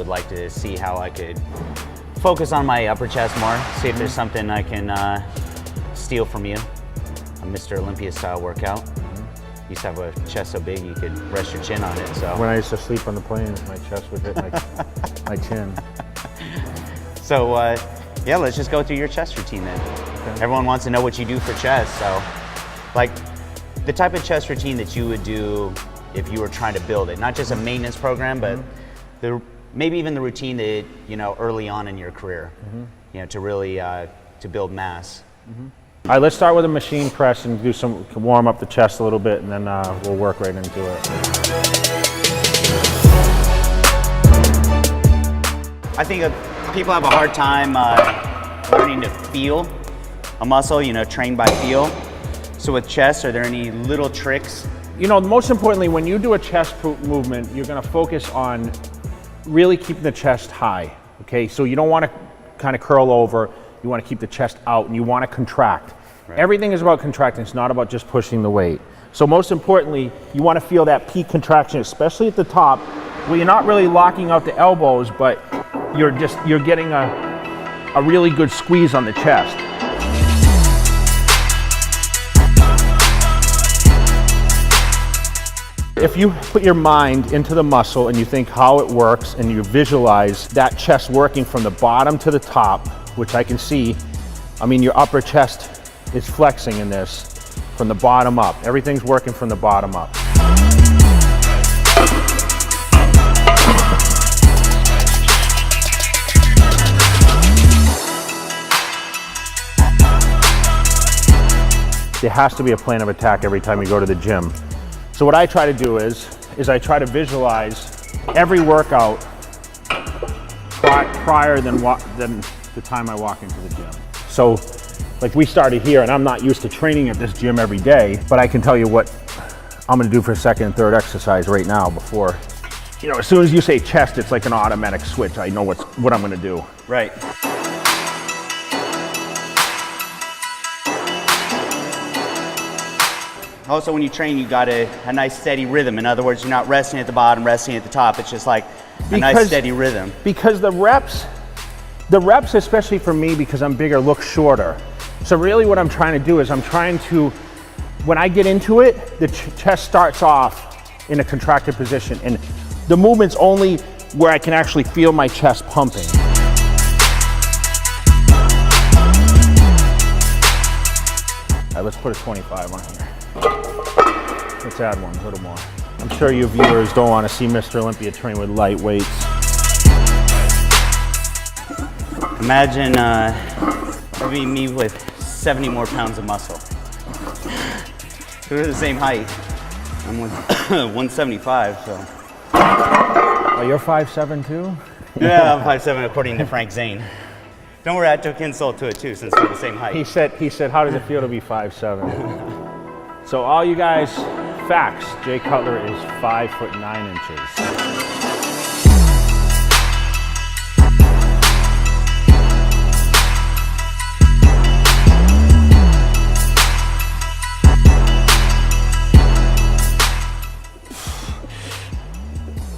would like to see how I could focus on my upper chest more, see if there's something I can steal from you. A Mr. Olympia style workout. Used to have a chest so big you could rest your chin on it. So when I used to sleep on the planes, my chest would hit my chin. So yeah, let's just go through your chest routine then. Okay. Everyone wants to know what you do for chest. So like the type of chest routine that you would do if you were trying to build it, not just a maintenance program, but maybe even the routine that, you know, early on in your career, you know, to really to build mass. All right, let's start with a machine press and do warm up the chest a little bit, and then we'll work right into it. I think people have a hard time learning to feel a muscle, you know, trained by feel. So with chest, are there any little tricks? You know, most importantly, when you do a chest movement, you're gonna focus on really keeping the chest high, okay? So you don't wanna kind of curl over, you wanna keep the chest out, and you wanna contract. Right. Everything is about contracting, it's not about just pushing the weight. So most importantly, you wanna feel that peak contraction, especially at the top, where you're not really locking out the elbows, but you're getting a really good squeeze on the chest. If you put your mind into the muscle and you think how it works and you visualize that chest working from the bottom to the top, which I can see, I mean, your upper chest is flexing in this from the bottom up. Everything's working from the bottom up. There has to be a plan of attack every time you go to the gym. So what I try to do is I try to visualize every workout prior than the time I walk into the gym. So like we started here, and I'm not used to training at this gym every day, but I can tell you what I'm gonna do for second and third exercise right now before, you know, as soon as you say chest, it's like an automatic switch. I know what I'm gonna do. Right. Also, when you train, you got a nice steady rhythm. In other words, you're not resting at the bottom, resting at the top. It's just like a nice steady rhythm. Because the reps, especially for me, because I'm bigger, look shorter. So really what I'm trying to do is I'm trying to, when I get into it, the chest starts off in a contracted position, and the movement's only where I can actually feel my chest pumping. All right, let's put a 25 on here. Let's add one, a little more. I'm sure you viewers don't want to see Mr. Olympia train with light weights. Imagine me with 70 more pounds of muscle. We're the same height. I'm with 175, so. Oh, you're 5'7" too? Yeah, I'm 5'7" according to Frank Zane. Don't worry, I took insult to it too, since we're the same height. He said, how does it feel to be 5'7"? So all you guys, facts, Jay Cutler is 5'9".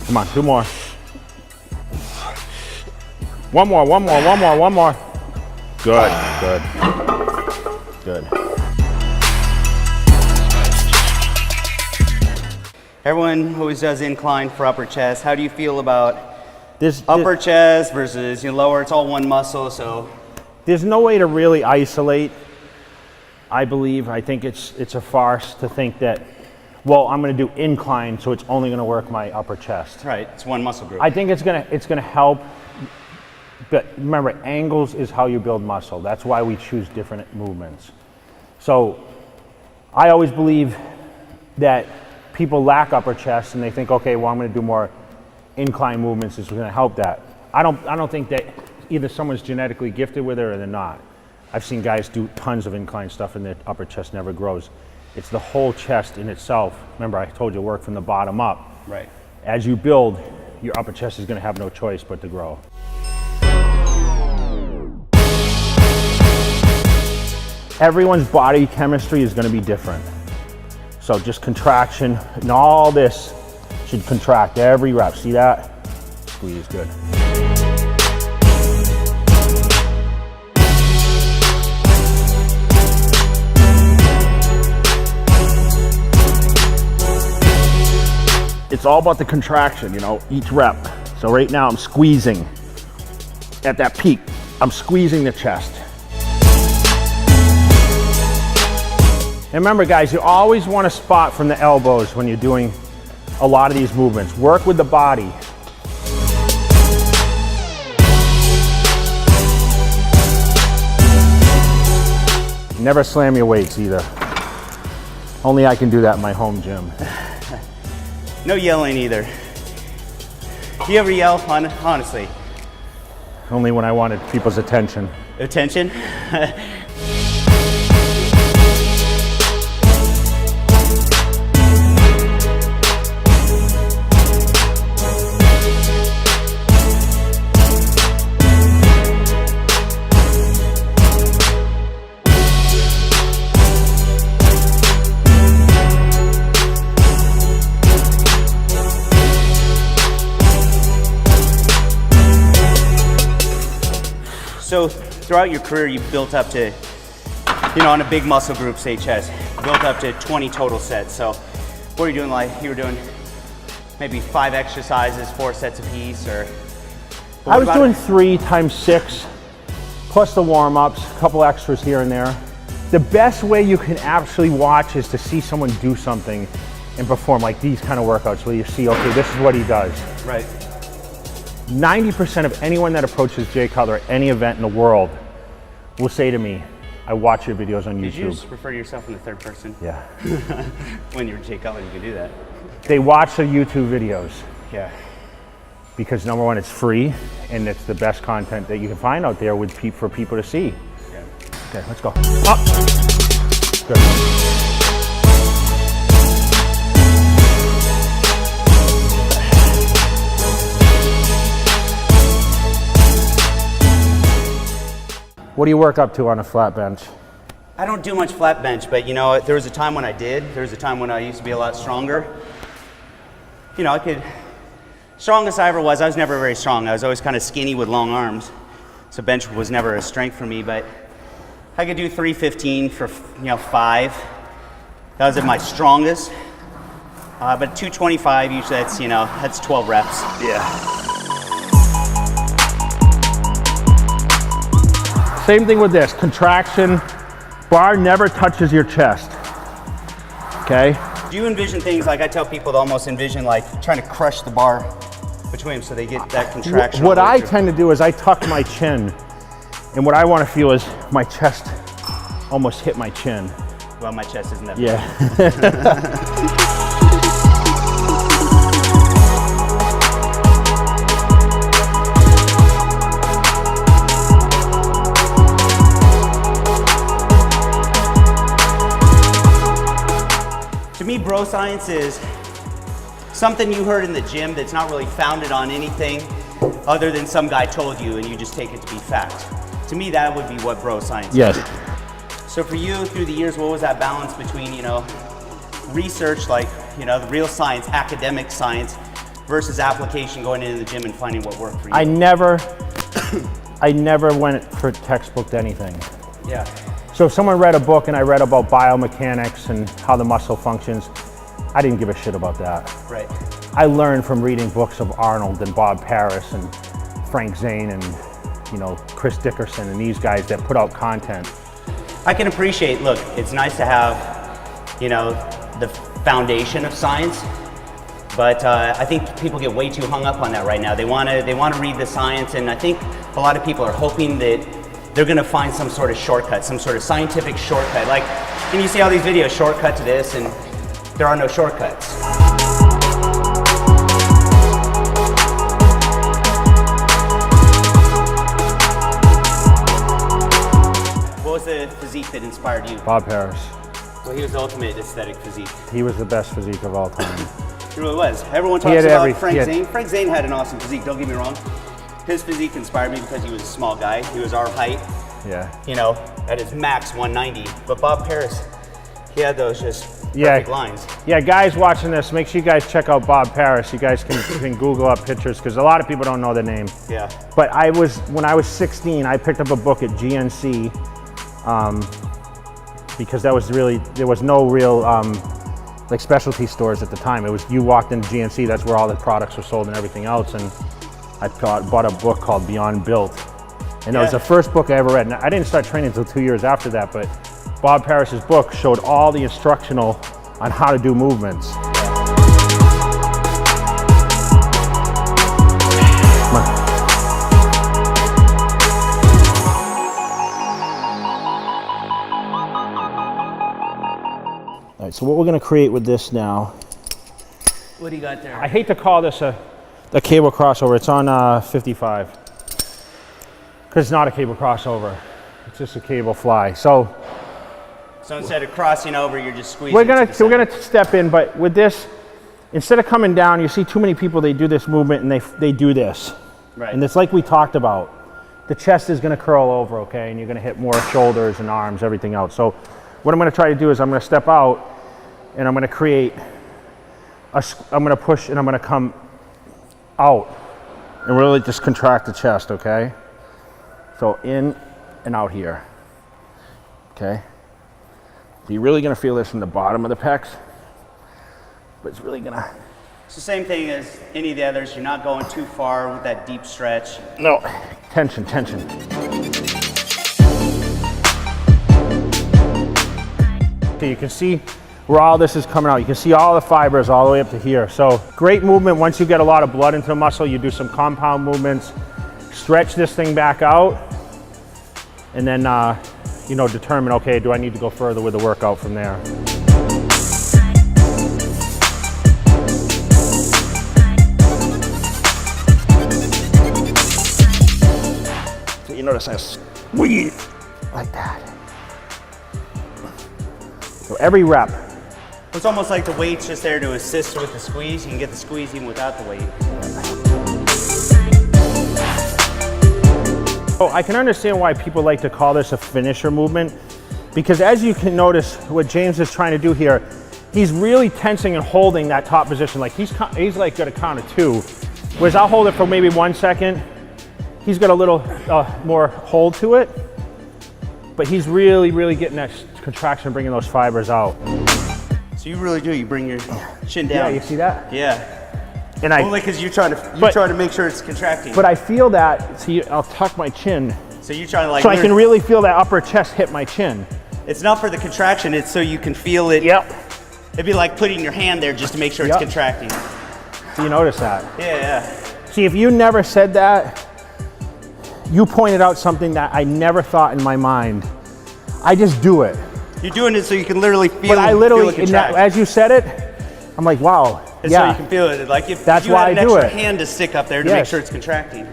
Come on, two more. One more. Good. Everyone always does incline for upper chest. How do you feel about upper chest versus lower? It's all one muscle, so. There's no way to really isolate, I believe. I think it's a farce to think that, well, I'm gonna do incline, so it's only gonna work my upper chest. Right, it's one muscle group. I think it's gonna help, but remember, angles is how you build muscle. That's why we choose different movements. So I always believe that people lack upper chest and they think, okay, well, I'm gonna do more incline movements, is gonna help that. I don't think that either someone's genetically gifted with it or they're not. I've seen guys do tons of incline stuff and their upper chest never grows. It's the whole chest in itself. Remember, I told you work from the bottom up. Right. As you build, your upper chest is gonna have no choice but to grow. Everyone's body chemistry is gonna be different. So just contraction, and all this should contract every rep. See that? Squeeze, good. it's all about the contraction, you know, each rep. So right now I'm squeezing at that peak. I'm squeezing the chest. And remember guys, you always want to spot from the elbows when you're doing a lot of these movements. Work with the body. Never slam your weights either. Only I can do that in my home gym. No yelling either. Do you ever yell, honestly? Only when I wanted people's attention. Attention? So throughout your career, you've built up to, you know, on a big muscle group, say chest, built up to 20 total sets. So what are you doing? Like you were doing maybe 5 exercises, 4 sets apiece, or? I was doing 3 times 6, plus the warm-ups, a couple extras here and there. The best way you can actually watch is to see someone do something and perform like these kind of workouts where you see, okay, this is what he does. Right. 90% of anyone that approaches Jay Cutler at any event in the world will say to me, I watch your videos on YouTube. Did you just refer to yourself in the third person? Yeah. When you're Jay Cutler, you can do that. They watch the YouTube videos. Yeah. Because number one, it's free, and it's the best content that you can find out there with for people to see. Yeah. Okay, let's go. Up. Good. What do you work up to on a flat bench? I don't do much flat bench, but you know, there was a time when I did. There was a time when I used to be a lot stronger. You know, strongest I ever was, I was never very strong. I was always kind of skinny with long arms. So bench was never a strength for me, but I could do 315 for, 5. That was at my strongest. But 225, usually that's 12 reps. Yeah. Same thing with this, contraction, bar never touches your chest, okay? Do you envision things like I tell people to almost envision like trying to crush the bar between them so they get that contraction? What I tend to do is I tuck my chin, and what I want to feel is my chest almost hit my chin. Well, my chest isn't that big. Yeah. To me, bro science is something you heard in the gym that's not really founded on anything other than some guy told you and you just take it to be fact. To me, that would be what bro science is. So for you, through the years, what was that balance between, research, like, the real science, academic science, versus application, going into the gym and finding what worked for you? I never went for textbook anything. Yeah. So if someone read a book and I read about biomechanics and how the muscle functions, I didn't give a shit about that. Right. I learned from reading books of Arnold and Bob Paris and Frank Zane and, Chris Dickerson and these guys that put out content. I can appreciate, look, it's nice to have, the foundation of science, but I think people get way too hung up on that right now. They want to read the science, and I think a lot of people are hoping that they're going to find some sort of shortcut, some sort of scientific shortcut. Like, and you see all these videos, shortcut to this, and there are no shortcuts. What was the physique that inspired you? Bob Paris. Well, he was the ultimate aesthetic physique. He was the best physique of all time. He really was. Everyone talks about Frank Zane. Frank Zane had an awesome physique, don't get me wrong. His physique inspired me because he was a small guy. He was our height. Yeah. At his max 190. But Bob Paris, he had those just perfect lines. Yeah, guys watching this, make sure you guys check out Bob Paris. You guys can Google up pictures because a lot of people don't know the name. Yeah. But when I was 16, I picked up a book at GNC because there was no real like specialty stores at the time. It was, you walked into GNC, that's where all the products were sold and everything else. And I bought a book called Beyond Built. And that was the first book I ever read. And I didn't start training until 2 years after that, but Bob Parrish's book showed all the instructional on how to do movements. All right, so what we're gonna create with this now. What do you got there? I hate to call this a cable crossover. It's on 55. Because it's not a cable crossover. It's just a cable fly. So instead of crossing over, you're just squeezing. we're gonna step in, but with this, instead of coming down, you see too many people, they do this movement and they do this. Right. And it's like we talked about. The chest is gonna curl over, okay? And you're gonna hit more shoulders and arms, everything else. So what I'm gonna try to do is I'm gonna step out and I'm gonna create, I'm gonna push and I'm gonna come out and really just contract the chest, okay? So in and out here, okay? So you're really gonna feel this from the bottom of the pecs, but it's really gonna... It's the same thing as any of the others. You're not going too far with that deep stretch. No, tension, tension. So you can see where all this is coming out. You can see all the fibers all the way up to here. So great movement. Once you get a lot of blood into the muscle, you do some compound movements, stretch this thing back out, and then you know, determine, okay, do I need to go further with the workout from there? So you notice I squeeze like that. So every rep. It's almost like the weight's just there to assist with the squeeze. You can get the squeeze even without the weight. So I can understand why people like to call this a finisher movement, because as you can notice what James is trying to do here, he's really tensing and holding that top position. Like he's like gonna count to 2, whereas I'll hold it for maybe 1 second. He's got a little more hold to it, but he's really, really getting that contraction, bringing those fibers out. So you really do, you bring your chin down. Yeah, you see that? Yeah. And Only because you're trying to make sure it's contracting. But I feel that, see, I'll tuck my chin. So you're trying to like... So I can really feel that upper chest hit my chin. It's not for the contraction, it's so you can feel it. Yep. It'd be like putting your hand there just to make sure it's contracting. So you notice that? Yeah, yeah. See, if you never said that, you pointed out something that I never thought in my mind. I just do it. You're doing it so you can literally feel it. But I literally, feel it as you said it, I'm like, wow. It's so you can feel it. Like if that's you why had an extra hand to stick up there to make sure it's contracting.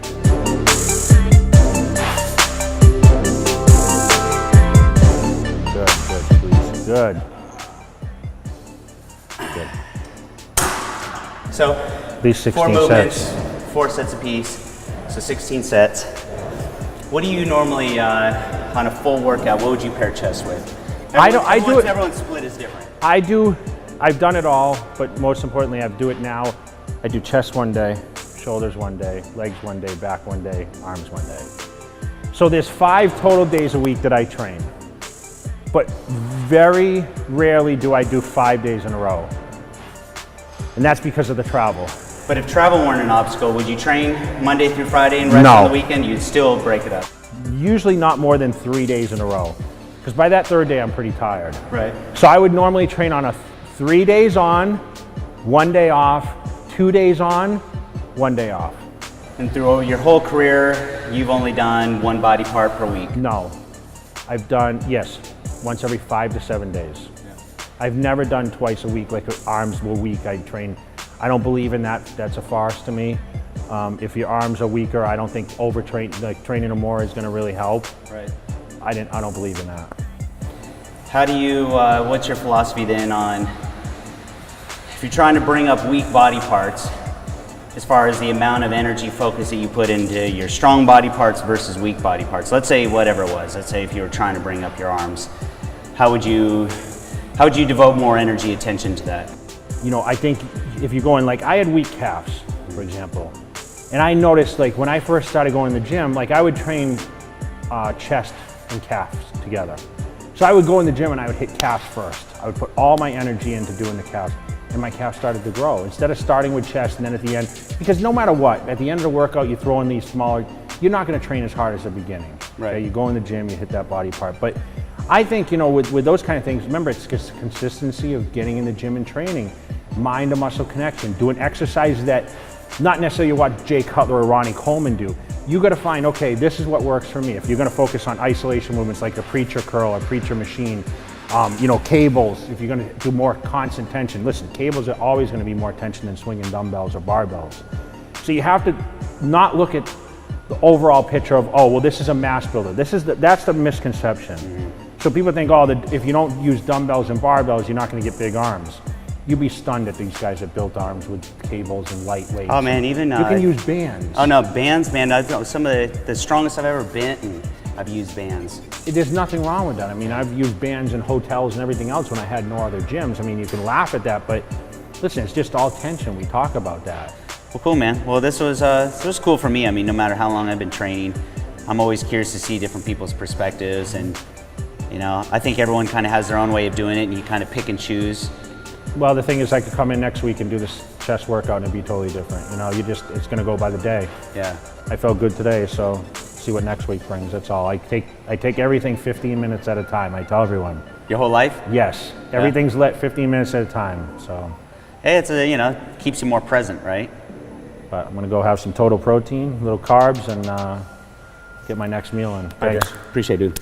Good, please. Good. Good. So, these 16 4 movements, sets. 4 sets apiece, so 16 sets. What do you normally, on a full workout, what would you pair chest with? Everyone's split is different. I've done it all, but most importantly, I do it now. I do chest one day, shoulders one day, legs one day, back one day, arms one day. So there's 5 total days a week that I train, but very rarely do I do 5 days in a row. And that's because of the travel. But if travel weren't an obstacle, would you train Monday through Friday and rest on the weekend? You'd still break it up? Usually not more than 3 days in a row, because by that 3rd day, I'm pretty tired. Right. So I would normally train on a 3 days on, 1 day off, 2 days on, 1 day off. And through your whole career, you've only done 1 body part per week? No. I've done, yes, once every 5 to 7 days. Yeah. I've never done twice a week, like arms a week I train. I don't believe in that. That's a farce to me. If your arms are weaker, I don't think training them more is going to really help. Right. I don't believe in that. How do you, what's your philosophy then on, if you're trying to bring up weak body parts, as far as the amount of energy focus that you put into your strong body parts versus weak body parts? Let's say whatever it was, let's say if you were trying to bring up your arms, how would you devote more energy, attention to that? You know, I think if you're going, like I had weak calves, for example, and I noticed like when I first started going to the gym, like I would train chest and calves together. So I would go in the gym and I would hit calves first. I would put all my energy into doing the calves, and my calves started to grow. Instead of starting with chest and then at the end, because no matter what, at the end of the workout, you throw in these smaller, you're not gonna train as hard as the beginning. Right. Okay? You go in the gym, you hit that body part. But I think, with those kind of things, remember, it's just consistency of getting in the gym and training, mind to muscle connection, doing exercises that not necessarily what Jay Cutler or Ronnie Coleman do. You got to find, okay, this is what works for me. If you're going to focus on isolation movements like a preacher curl or preacher machine, cables, if you're going to do more constant tension. Listen, cables are always going to be more tension than swinging dumbbells or barbells. So you have to not look at the overall picture of, oh, well, this is a mass builder. That's the misconception. Mm-hmm. So people think, if you don't use dumbbells and barbells, you're not going to get big arms. You'd be stunned at these guys that built arms with cables and lightweights. Oh man, even you can use bands. Oh no, bands, man. Some of the strongest I've ever been, and I've used bands. There's nothing wrong with that. I mean, I've used bands in hotels and everything else when I had no other gyms. I mean, you can laugh at that, but listen, it's just all tension. We talk about that. Well, cool, man. Well, this was cool for me. I mean, no matter how long I've been training, I'm always curious to see different people's perspectives, and I think everyone kind of has their own way of doing it, and you kind of pick and choose. Well, the thing is, I could come in next week and do this chest workout and it'd be totally different. It's going to go by the day. Yeah. I felt good today, so see what next week brings. That's all. I take everything 15 minutes at a time. I tell everyone. Your whole life? Yes. Yeah. Everything's lit 15 minutes at a time. So. Hey, it's keeps you more present, right? But I'm going to go have some total protein, little carbs, and get my next meal in. Thanks. Appreciate it, dude.